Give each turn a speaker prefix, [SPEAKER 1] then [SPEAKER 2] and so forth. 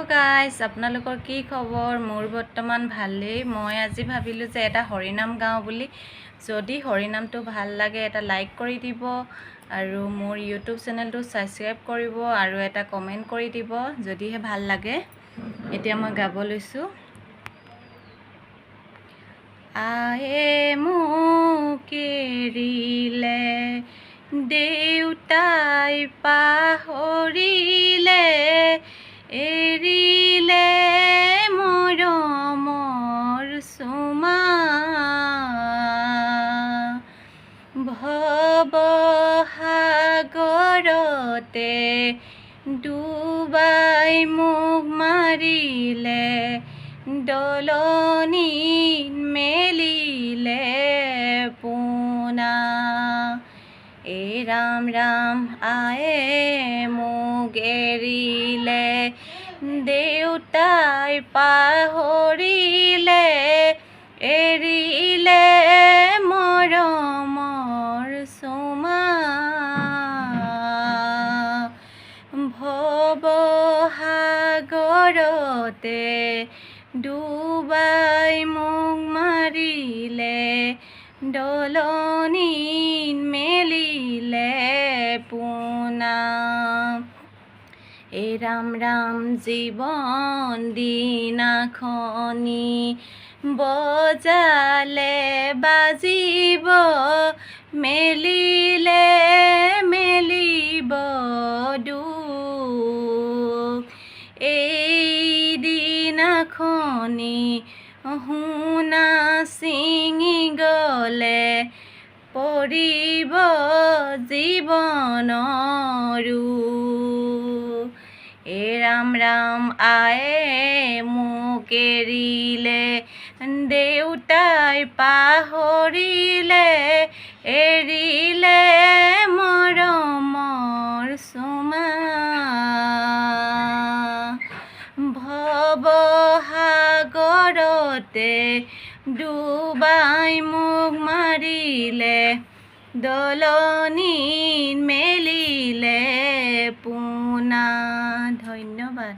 [SPEAKER 1] Guys, আপোনালোকৰ কি খবৰ? মোৰ বৰ্তমান ভালেই। মই আজি ভাবিলোঁ যে এটা হৰিনাম গাওঁ বুলি। যদি হৰিনামটো ভাল লাগে এটা লাইক কৰি দিব আৰু মোৰ ইউটিউব চেনেলটো ছাবস্ক্ৰাইব কৰিব আৰু এটা কমেণ্ট কৰি দিব যদিহে ভাল লাগে। এতিয়া মই গাব লৈছোঁ। আয়ে মোক এৰিলে, দেউতাই পাহৰিলে, এৰিলে মৰমৰ চুমা, ভৱসাগৰতে ডুবাই মোক মাৰিলে, দলনিত মেলিলে পোনা। ৰাম ৰাম আয়ে মোক এৰিলে, দেউতাই পাহৰিলে, এৰিলে মৰমৰ চুমা, ভৱসাগৰতে ডুবাই মোক মাৰিলে, দলনিত মেলিলে পোনা। ৰাম ৰাম জীৱন দিনাখনি বজালে বাজিব, মেলিলে মেলিব দুখ। এই দিনাখনি সোণা ছিঙি গ'লে, পৰিব জীৱনৰো। ৰাম ৰাম আয়ে মোক এৰিলে, দেউতাই পাহৰিলে, এৰিলে মৰমৰ চুমা, ভৱসাগৰতে ডুবাই মোক মাৰিলে, দলনিত মেলিলে পোনা। ধন্যবাদ।